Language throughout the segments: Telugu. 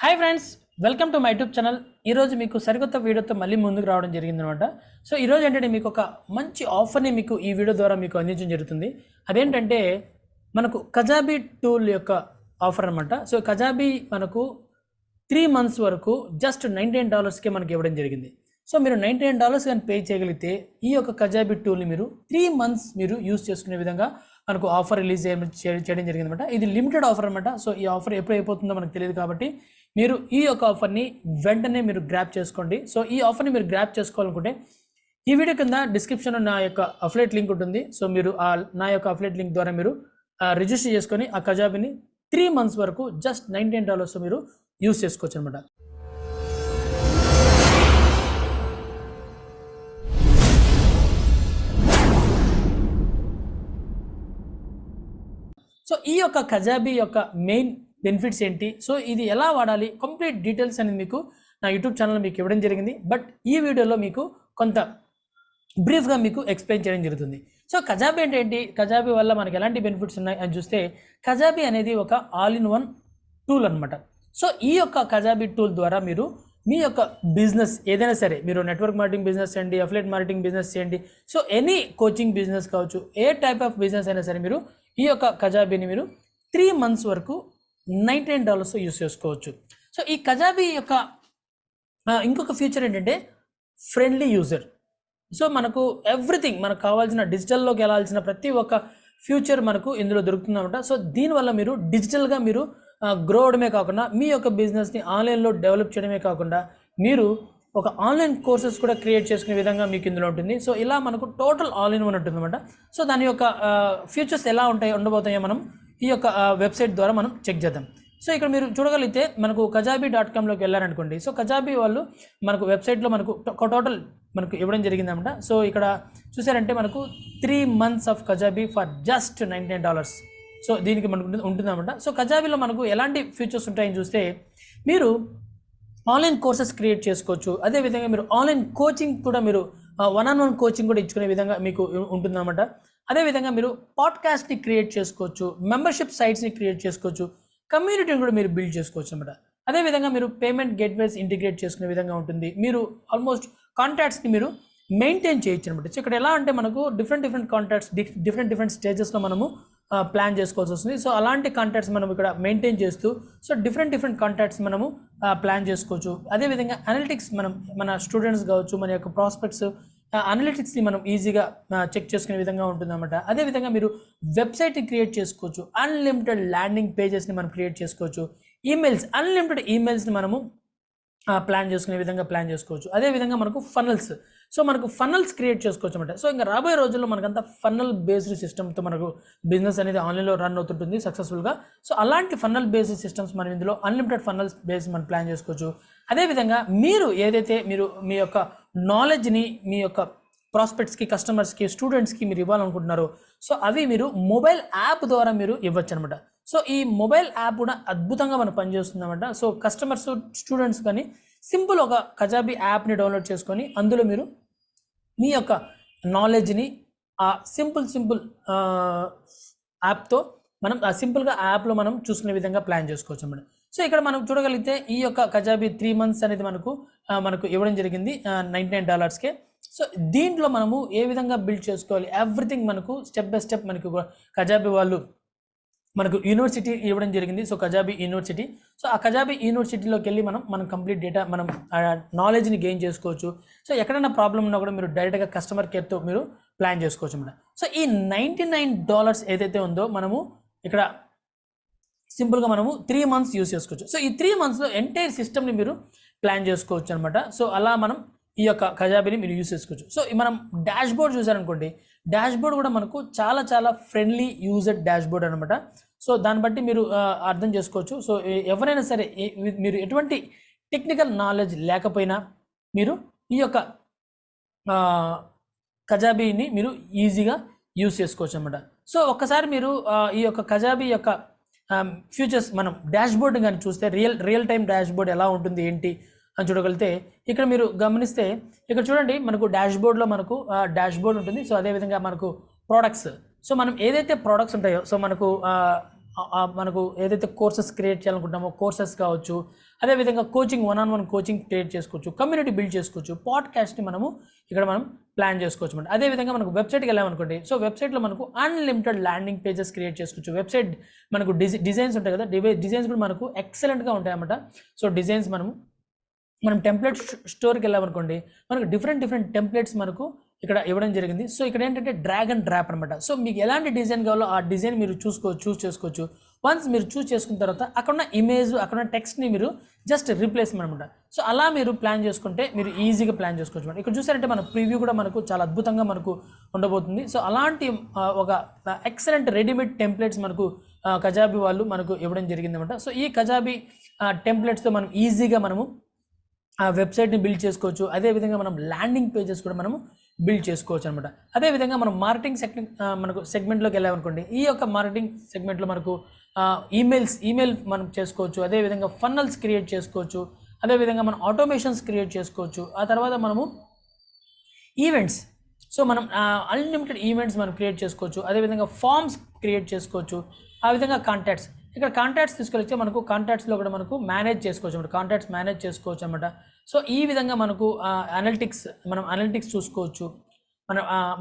Hi friends, welcome to my YouTube channel. ఈరోజు మీకు సరికొత్త వీడియోతో మళ్ళీ ముందుకు రావడం జరిగిందనమాట. సో ఈరోజు ఏంటంటే మీకు ఒక మంచి ఆఫర్ని మీకు ఈ వీడియో ద్వారా మీకు అందించడం జరుగుతుంది. అదేంటంటే మనకు కజాబీ టూల్ యొక్క ఆఫర్ అనమాట. సో కజాబీ మనకు 3 months వరకు జస్ట్ $99కే మనకి ఇవ్వడం జరిగింది. సో మీరు $99 కానీ పే చేయగలిగితే ఈ యొక్క కజాబీ టూల్ని మీరు 3 months మీరు యూస్ చేసుకునే విధంగా మనకు ఆఫర్ రిలీజ్ చేయడం జరిగింది అనమాట. ఇది లిమిటెడ్ ఆఫర్ అనమాట. సో ఈ ఆఫర్ ఎప్పుడు అయిపోతుందో మనకు తెలియదు కాబట్టి మీరు ఈ యొక్క ఆఫర్ని వెంటనే మీరు గ్రాప్ చేసుకోండి. సో ఈ ఆఫర్ని మీరు గ్రాప్ చేసుకోవాలనుకుంటే ఈ వీడియో కింద డిస్క్రిప్షన్లో నా యొక్క అఫిలియేట్ లింక్ ఉంటుంది. సో మీరు నా యొక్క అఫిలియేట్ లింక్ ద్వారా మీరు రిజిస్టర్ చేసుకొని ఆ కజాబీని 3 months వరకు జస్ట్ $99 మీరు యూస్ చేసుకోవచ్చు అనమాట. సో ఈ యొక్క కజాబీ యొక్క మెయిన్ బెనిఫిట్స్ ఏంటి, సో ఇది ఎలా వాడాలి, కంప్లీట్ డీటెయిల్స్ అనేది మీకు నా యూట్యూబ్ ఛానల్లో మీకు ఇవ్వడం జరిగింది. బట్ ఈ వీడియోలో మీకు కొంత బ్రీఫ్గా మీకు ఎక్స్ప్లెయిన్ చేయడం జరుగుతుంది. సో కజాబీ అంటే ఏంటి, కజాబీ వల్ల మనకి ఎలాంటి బెనిఫిట్స్ ఉన్నాయి అని చూస్తే, కజాబీ అనేది ఒక ఆల్ ఇన్ వన్ టూల్ అనమాట. సో ఈ యొక్క కజాబీ టూల్ ద్వారా మీరు మీ యొక్క బిజినెస్ ఏదైనా సరే, మీరు నెట్వర్క్ మార్కెటింగ్ బిజినెస్ చేయండి, అఫిలియేట్ మార్కెటింగ్ బిజినెస్ చేయండి, సో ఎనీ కోచింగ్ బిజినెస్ కావచ్చు, ఏ టైప్ ఆఫ్ బిజినెస్ అయినా సరే మీరు ఈ యొక్క కజాబీని మీరు 3 months వరకు $99 యూస్ చేసుకోవచ్చు. సో ఈ కజాబీ యొక్క ఇంకొక ఫీచర్ ఏంటంటే ఫ్రెండ్లీ యూజర్. సో మనకు ఎవ్రీథింగ్ మనకు కావాల్సిన డిజిటల్లోకి వెళ్ళాల్సిన ప్రతి ఒక్క ఫ్యూచర్ మనకు ఇందులో దొరుకుతుందన్నమాట. సో దీనివల్ల మీరు డిజిటల్గా మీరు గ్రో అవడమే కాకుండా మీ యొక్క బిజినెస్ని ఆన్లైన్లో డెవలప్ చేయడమే కాకుండా మీరు ఒక ఆన్లైన్ కోర్సెస్ కూడా క్రియేట్ చేసుకునే విధంగా మీకు ఇందులో ఉంటుంది. సో ఇలా మనకు టోటల్ ఆల్ ఇన్ వన్ ఉంటుంది అనమాట. సో దాని యొక్క ఫ్యూచర్స్ ఎలా ఉండబోతాయో మనం ఈ యొక్క వెబ్సైట్ ద్వారా మనం చెక్ చేద్దాం. సో ఇక్కడ మీరు చూడగలిగితే మనకు kajabi.comలోకి వెళ్ళారనుకోండి. సో కజాబీ వాళ్ళు మనకు వెబ్సైట్లో మనకు టోటల్ మనకు ఇవ్వడం జరిగిందన్నమాట. సో ఇక్కడ చూసారంటే మనకు 3 months of Kajabi for just $99. So దీనికి మనకు ఉంటుందన్నమాట. సో కజాబీలో మనకు ఎలాంటి ఫీచర్స్ ఉంటాయని చూస్తే, మీరు ఆన్లైన్ కోర్సెస్ క్రియేట్ చేసుకోవచ్చు. అదేవిధంగా మీరు ఆన్లైన్ కోచింగ్ కూడా మీరు 1-on-1 కోచింగ్ కూడా ఇచ్చుకునే విధంగా మీకు ఉంటుందన్నమాట. అదేవిధంగా మీరు పాడ్కాస్ట్ని క్రియేట్ చేసుకోవచ్చు, మెంబర్షిప్ సైట్స్ని క్రియేట్ చేసుకోవచ్చు, కమ్యూనిటీని కూడా మీరు బిల్డ్ చేసుకోవచ్చు అనమాట. అదేవిధంగా మీరు పేమెంట్ గేట్వేస్ ఇంటిగ్రేట్ చేసుకునే విధంగా ఉంటుంది. మీరు ఆల్మోస్ట్ కాంటాక్ట్స్ని మీరు మెయింటైన్ చేయొచ్చు అనమాట. సో ఇక్కడ ఎలా అంటే మనకు డిఫరెంట్ కాంటాక్ట్స్ డిఫరెంట్ స్టేజెస్లో మనము ప్లాన్ చేసుకోవాల్సి వస్తుంది. సో అలాంటి కాంటాక్ట్స్ మనం ఇక్కడ మెయింటైన్ చేస్తూ సో డిఫరెంట్ కాంటాక్ట్స్ మనము ప్లాన్ చేసుకోవచ్చు. అదేవిధంగా అనలిటిక్స్ మన స్టూడెంట్స్ కావచ్చు, మన యొక్క ప్రాస్పెక్ట్స్ అనలిటిక్స్ని మనం ఈజీగా చెక్ చేసుకునే విధంగా ఉంటుందన్నమాట. అదేవిధంగా మీరు వెబ్సైట్ని క్రియేట్ చేసుకోవచ్చు, అన్లిమిటెడ్ ల్యాండింగ్ పేజెస్ని మనం క్రియేట్ చేసుకోవచ్చు, అన్లిమిటెడ్ ఈమెయిల్స్ని మనము ప్లాన్ చేసుకునే విధంగా ప్లాన్ చేసుకోవచ్చు. అదేవిధంగా మనకు ఫన్నల్స్ క్రియేట్ చేసుకోవచ్చు అనమాట. సో ఇంకా రాబోయే రోజుల్లో మనకంతా ఫన్నల్ బేస్డ్ సిస్టమ్తో మనకు బిజినెస్ అనేది ఆన్లైన్లో రన్ అవుతుంటుంది సక్సెస్ఫుల్గా. సో అలాంటి ఫన్నల్ బేస్డ్ సిస్టమ్స్ మనం ఇందులో అన్లిమిటెడ్ ఫన్నల్స్ బేస్ మనం ప్లాన్ చేసుకోవచ్చు. అదేవిధంగా మీరు ఏదైతే మీరు మీ యొక్క నాలెడ్జ్ని మీ యొక్క ప్రాస్పెక్ట్స్కి, కస్టమర్స్కి, స్టూడెంట్స్కి మీరు ఇవ్వాలనుకుంటున్నారు, సో అవి మీరు మొబైల్ యాప్ ద్వారా మీరు ఇవ్వచ్చు అనమాట. సో ఈ మొబైల్ యాప్ కూడా అద్భుతంగా మనం పనిచేస్తుంది అనమాట. సో కస్టమర్స్, స్టూడెంట్స్ కానీ సింపుల్ ఒక కజాబీ యాప్ని డౌన్లోడ్ చేసుకొని అందులో మీరు మీ యొక్క నాలెడ్జ్ని ఆ సింపుల్ యాప్తో మనం సింపుల్గా యాప్లో మనం చూసుకునే విధంగా ప్లాన్ చేసుకోవచ్చు అన్నమాట. సో ఇక్కడ మనం చూడగలిగితే ఈ యొక్క కజాబీ 3 months అనేది మనకు ఇవ్వడం జరిగింది $99కే. సో దీంట్లో మనము ఏ విధంగా బిల్డ్ చేసుకోవాలి, ఎవ్రీథింగ్ మనకు స్టెప్ బై స్టెప్ మనకు కజాబీ వాళ్ళు మనకు యూనివర్సిటీ ఇవ్వడం జరిగింది. So కజాబీ university. సో ఆ కజాబీ యూనివర్సిటీలోకి వెళ్ళి మనం కంప్లీట్ డేటా మనం నాలెడ్జ్ని గెయిన్ చేసుకోవచ్చు. సో ఎక్కడైనా ప్రాబ్లం ఉన్నా కూడా మీరు డైరెక్ట్గా కస్టమర్ కేర్తో మీరు ప్లాన్ చేసుకోవచ్చు అన్నమాట. సో ఈ $99 ఏదైతే ఉందో మనము ఇక్కడ సింపుల్గా మనము 3 months యూస్ చేసుకోవచ్చు. సో ఈ 3 monthsలో ఎంటైర్ సిస్టమ్ని మీరు ప్లాన్ చేసుకోవచ్చు అనమాట. సో అలా మనం ఈ యొక్క కజాబీని మీరు యూస్ చేసుకోవచ్చు. సో మనం డాష్ బోర్డ్ చూసారనుకోండి, డాష్ బోర్డ్ కూడా మనకు చాలా ఫ్రెండ్లీ యూజర్ డాష్ బోర్డ్ అనమాట. సో దాన్ని బట్టి మీరు అర్థం చేసుకోవచ్చు. సో ఎవరైనా సరే మీరు ఎటువంటి టెక్నికల్ నాలెడ్జ్ లేకపోయినా మీరు ఈ యొక్క కజాబీని మీరు ఈజీగా యూస్ చేసుకోవచ్చు అనమాట. సో ఒక్కసారి మీరు ఈ యొక్క కజాబీ యొక్క ఫ్యూచర్స్ మనం డాష్ బోర్డ్ కానీ చూస్తే రియల్ టైం డాష్ బోర్డ్ ఎలా ఉంటుంది ఏంటి అని చూడగలిగితే, ఇక్కడ మీరు గమనిస్తే ఇక్కడ చూడండి మనకు డాష్ బోర్డ్లో మనకు డాష్ బోర్డ్ ఉంటుంది. సో అదేవిధంగా మనకు ప్రోడక్ట్స్, సో మనం ఏదైతే ప్రోడక్ట్స్ ఉంటాయో, సో మనకు మనకు ఏదైతే కోర్సెస్ క్రియేట్ చేయాలనుకుంటామో కోర్సెస్ కావచ్చు, అదేవిధంగా కోచింగ్ 1-on-1 కోచింగ్ క్రియేట్ చేసుకోవచ్చు, కమ్యూనిటీ బిల్డ్ చేసుకోవచ్చు, పాడ్కాస్ట్ని మనము ఇక్కడ మనం ప్లాన్ చేసుకోవచ్చు అనమాట. అదేవిధంగా మనకు వెబ్సైట్కి వెళ్ళామనుకోండి, సో వెబ్సైట్లో మనకు అన్లిమిటెడ్ ల్యాండింగ్ పేజెస్ క్రియేట్ చేసుకోవచ్చు. వెబ్సైట్ మనకు డిజైన్స్ ఉంటాయి కదా, డిజైన్స్ కూడా మనకు ఎక్సలెంట్గా ఉంటాయి అన్నమాట. సో డిజైన్స్ మనం టెంప్లెట్ స్టోర్కి వెళ్ళామనుకోండి, మనకు డిఫరెంట్ టెంప్లెట్స్ మనకు ఇక్కడ ఇవ్వడం జరిగింది. సో ఇక్కడ ఏంటంటే డ్రాగ్ అండ్ డ్రాప్ అనమాట. సో మీకు ఎలాంటి డిజైన్ కావాలో ఆ డిజైన్ మీరు చూస్ చేసుకోవచ్చు. వన్స్ మీరు చూస్ చేసుకున్న తర్వాత అక్కడ ఉన్న ఇమేజ్, అక్కడ ఉన్న టెక్స్ట్ని మీరు జస్ట్ రీప్లేస్మెంట్ అనమాట. సో అలా మీరు ప్లాన్ చేసుకుంటే మీరు ఈజీగా ప్లాన్ చేసుకోవచ్చు అనమాట. ఇక్కడ చూసారంటే మన ప్రివ్యూ కూడా మనకు చాలా అద్భుతంగా మనకు ఉండబోతుంది. సో అలాంటి ఒక ఎక్సలెంట్ రెడీమేడ్ టెంప్లెట్స్ మనకు కజాబీ వాళ్ళు మనకు ఇవ్వడం జరిగింది అనమాట. సో ఈ కజాబీ టెంప్లెట్స్తో మనం ఈజీగా మనము ఆ వెబ్సైట్ని బిల్డ్ చేసుకోవచ్చు. అదేవిధంగా మనం ల్యాండింగ్ పేజెస్ కూడా మనము బిల్డ్ చేసుకోవచ్చు అనమాట. అదేవిధంగా మనం మార్కెటింగ్ మనకు సెగ్మెంట్లోకి వెళ్ళామనుకోండి, ఈ యొక్క మార్కెటింగ్ సెగ్మెంట్లో మనకు ఈమెయిల్ మనం చేసుకోవచ్చు. అదేవిధంగా ఫన్నల్స్ క్రియేట్ చేసుకోవచ్చు. అదేవిధంగా మనం ఆటోమేషన్స్ క్రియేట్ చేసుకోవచ్చు. ఆ తర్వాత మనము ఈవెంట్స్, సో మనం అన్లిమిటెడ్ ఈవెంట్స్ మనం క్రియేట్ చేసుకోవచ్చు. అదేవిధంగా ఫామ్స్ క్రియేట్ చేసుకోవచ్చు. ఆ విధంగా కాంటాక్ట్స్, ఇక్కడ కాంటాక్ట్స్ తీసుకెళ్తే మనకు కాంటాక్ట్స్లో కూడా మనకు మేనేజ్ చేసుకోవచ్చు అనమాట. కాంటాక్ట్స్ మేనేజ్ చేసుకోవచ్చు అనమాట. సో ఈ విధంగా మనకు మనం అనలిటిక్స్ చూసుకోవచ్చు.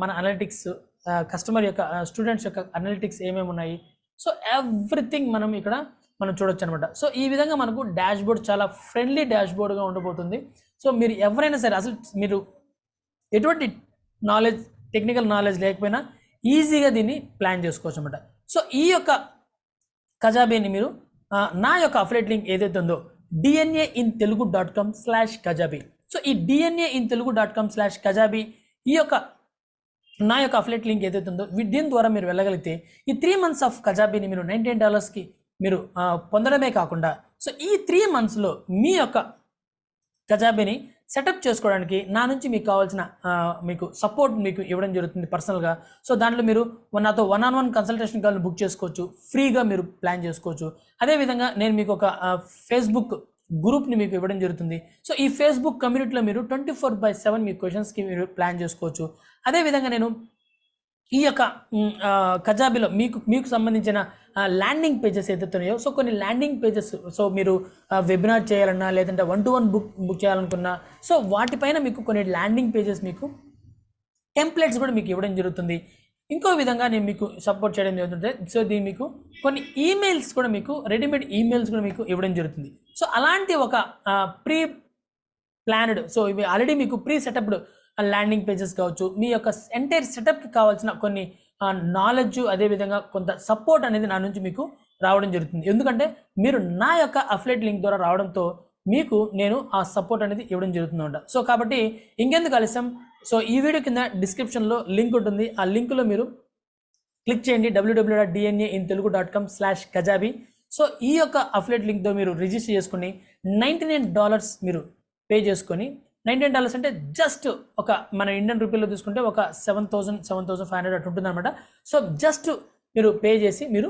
మన అనలిటిక్స్ కస్టమర్ యొక్క స్టూడెంట్స్ యొక్క అనలిటిక్స్ ఏమేమి ఉన్నాయి, సో ఎవ్రీథింగ్ మనం చూడొచ్చు అనమాట. సో ఈ విధంగా మనకు డాష్బోర్డ్ చాలా ఫ్రెండ్లీ డాష్బోర్డ్గా ఉండబోతుంది. సో మీరు ఎవరైనా సరే, అసలు మీరు ఎటువంటి టెక్నికల్ నాలెడ్జ్ లేకపోయినా ఈజీగా దీన్ని ప్లాన్ చేసుకోవచ్చు అనమాట. సో ఈ యొక్క కజాబీని మీరు నా యొక్క అఫిలియేట్ లింక్ ఏదైతే ఉందో dnaintelugu.com/kajabi, సో ఈ dnaintelugu.com/kajabi ఈ యొక్క నా యొక్క అఫిలియేట్ లింక్ ఏదైతే ఉందో దీని ద్వారా మీరు వెళ్ళగలిగితే ఈ 3 months ఆఫ్ కజాబీని మీరు $99కి మీరు పొందడమే కాకుండా, సో ఈ 3 monthsలో మీ యొక్క కజాబీని సెటప్ చేసుకోవడానికి నా నుంచి మీకు కావాల్సిన మీకు సపోర్ట్ మీకు ఇవ్వడం జరుగుతుంది పర్సనల్గా. సో దాంట్లో మీరు నాతో 1-on-1 కన్సల్టేషన్ కాల్ని బుక్ చేసుకోవచ్చు, ఫ్రీగా మీరు ప్లాన్ చేసుకోవచ్చు. అదేవిధంగా నేను మీకు ఒక ఫేస్బుక్ గ్రూప్ని మీకు ఇవ్వడం జరుగుతుంది. సో ఈ ఫేస్బుక్ కమ్యూనిటీలో మీరు 24/7 మీ క్వశ్చన్స్కి మీరు ప్లాన్ చేసుకోవచ్చు. అదేవిధంగా నేను ఈ యొక్క కజాబీలో మీకు సంబంధించిన ల్యాండింగ్ పేజెస్ ఏదైతే ఉన్నాయో, సో కొన్ని ల్యాండింగ్ పేజెస్, సో మీరు వెబినార్ చేయాలన్నా లేదంటే 1-to-1 బుక్ చేయాలనుకున్నా, సో వాటిపైన మీకు కొన్ని ల్యాండింగ్ పేజెస్ మీకు టెంప్లెట్స్ కూడా మీకు ఇవ్వడం జరుగుతుంది. ఇంకో విధంగా నేను మీకు సపోర్ట్ చేయడం జరుగుతుంది. సో దీన్ని మీకు కొన్ని ఈమెయిల్స్ కూడా మీకు రెడీమేడ్ ఈమెయిల్స్ కూడా మీకు ఇవ్వడం జరుగుతుంది. సో అలాంటి ఒక ప్రీ ప్లాన్డ్, సో ఇవి ఆల్రెడీ మీకు ప్రీ సెటప్డ్ ల్యాండింగ్ పేజెస్ కావచ్చు, మీ యొక్క ఎంటైర్ సెటప్కి కావాల్సిన కొన్ని నాలెడ్జ్, అదేవిధంగా కొంత సపోర్ట్ అనేది నా నుంచి మీకు రావడం జరుగుతుంది. ఎందుకంటే మీరు నా యొక్క అఫిలియేట్ లింక్ ద్వారా రావడంతో మీకు నేను ఆ సపోర్ట్ అనేది ఇవ్వడం జరుగుతుందంట. సో కాబట్టి ఇంకెందుకు ఆలస్యం, సో ఈ వీడియో కింద డిస్క్రిప్షన్లో లింక్ ఉంటుంది. ఆ లింక్లో మీరు క్లిక్ చేయండి, www.dnaintelugu.com/kajabi. సో ఈ యొక్క అఫిలియేట్ లింక్తో మీరు రిజిస్టర్ చేసుకుని $99 మీరు పే చేసుకొని, $99 అంటే జస్ట్ ఒక మన ఇండియన్ రూపీలో తీసుకుంటే ఒక 7,500 అటు ఉంటుంది అనమాట. సో జస్ట్ మీరు పే చేసి మీరు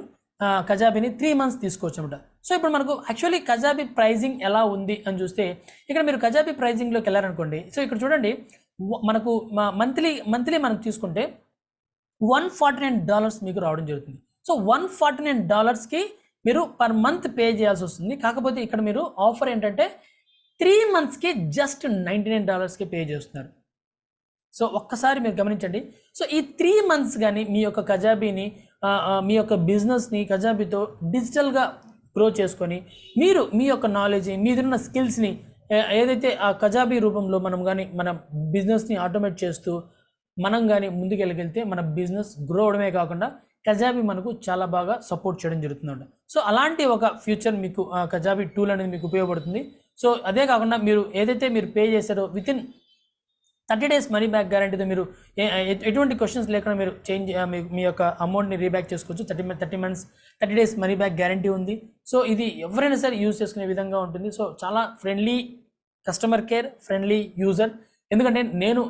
కజాబీని 3 months తీసుకోవచ్చు అనమాట. సో ఇప్పుడు మనకు యాక్చువల్లీ కజాబీ ప్రైజింగ్ ఎలా ఉంది అని చూస్తే, ఇక్కడ మీరు కజాబీ ప్రైజింగ్లోకి వెళ్ళారనుకోండి, సో ఇక్కడ చూడండి మనకు మంత్లీ మనకు తీసుకుంటే $149 మీకు రావడం జరుగుతుంది. సో $149కి మీరు పర్ మంత్ పే చేయాల్సి వస్తుంది. కాకపోతే ఇక్కడ మీరు ఆఫర్ ఏంటంటే 3 monthsకి జస్ట్ $99కి పే చేస్తున్నారు. సో ఒక్కసారి మీరు గమనించండి. సో ఈ 3 months కానీ మీ యొక్క కజాబీని మీ యొక్క బిజినెస్ని కజాబీతో డిజిటల్గా గ్రో చేసుకొని మీరు మీ యొక్క నాలెడ్జ్, మీదున్న స్కిల్స్ని ఏదైతే ఆ కజాబీ రూపంలో మనం కానీ మన బిజినెస్ని ఆటోమేట్ చేస్తూ మనం కానీ ముందుకెళ్ళగలిగితే మన బిజినెస్ గ్రో అవడమే కాకుండా కజాబీ మనకు చాలా బాగా సపోర్ట్ చేయడం జరుగుతుందంట. సో అలాంటి ఒక ఫ్యూచర్ మీకు కజాబీ టూల్ అనేది మీకు ఉపయోగపడుతుంది. సో అదే కాకుండా మీరు ఏదైతే మీరు పే చేశారో వితిన్ 30 days మనీ బ్యాక్ గ్యారంటీతో మీరు ఎటువంటి క్వశ్చన్స్ లేకుండా మీరు మీ యొక్క అమౌంట్ని రీబ్యాక్ చేసుకోవచ్చు. 30 days మనీ బ్యాక్ గ్యారంటీ ఉంది. సో ఇది ఎవరైనా సరే యూజ్ చేసుకునే విధంగా ఉంటుంది. సో చాలా friendly customer care, friendly user. ఎందుకంటే నేను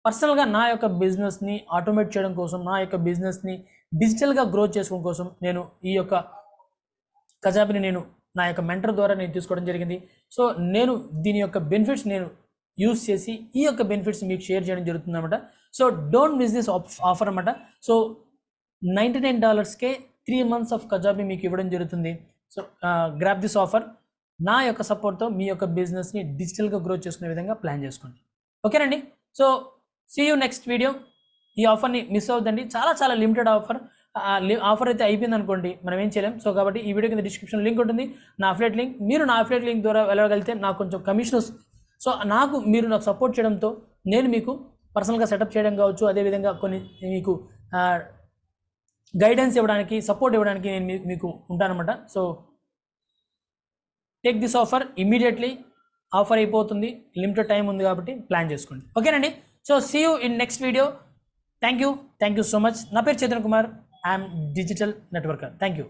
పర్సనల్గా నా యొక్క బిజినెస్ని ఆటోమేట్ చేయడం కోసం, నా యొక్క బిజినెస్ని డిజిటల్గా గ్రో చేసుకోవడం కోసం నేను ఈ యొక్క కజాబీని నేను నా యొక్క మెంటర్ ద్వారా నేను తీసుకోవడం జరిగింది. సో నేను దీని యొక్క బెనిఫిట్స్ నేను యూజ్ చేసి ఈ యొక్క బెనిఫిట్స్ మీకు షేర్ చేయడం జరుగుతుంది అనమాట. So don't miss this offer అనమాట. సో $99కే 3 months ఆఫ్ కజాబీ మీకు ఇవ్వడం జరుగుతుంది. So grab this offer. నా యొక్క సపోర్ట్తో మీ యొక్క బిజినెస్ని డిజిటల్గా గ్రో చేసుకునే విధంగా ప్లాన్ చేసుకోండి. ఓకేనండి. So see you next video. ఈ ఆఫర్ని మిస్ అవుతుందండి, చాలా చాలా లిమిటెడ్ ఆఫర్. ఆఫర్ అయితే అయిపోయింది అనుకోండి, మనం ఏం చేయలేం. సో కాబట్టి ఈ వీడియో కింద డిస్క్రిప్షన్ లింక్ ఉంటుంది, నా అఫిలియేట్ లింక్. మీరు నా అఫిలియేట్ లింక్ ద్వారా వెళ్ళగలిగితే నాకు కొంచెం కమిషన్ వస్తుంది. సో మీరు నాకు సపోర్ట్ చేయడంతో నేను మీకు పర్సనల్గా సెటప్ చేయడం కావచ్చు, అదేవిధంగా కొన్ని మీకు గైడెన్స్ ఇవ్వడానికి, సపోర్ట్ ఇవ్వడానికి నేను మీకు ఉంటానన్నమాట. So take this offer immediately. Offer అయిపోతుంది, లిమిటెడ్ టైం ఉంది కాబట్టి ప్లాన్ చేసుకోండి. ఓకేనండి. So see you in next video. Thank you so much. నా పేరు Chaitanya Kumar. I'm digital networker. Thank you.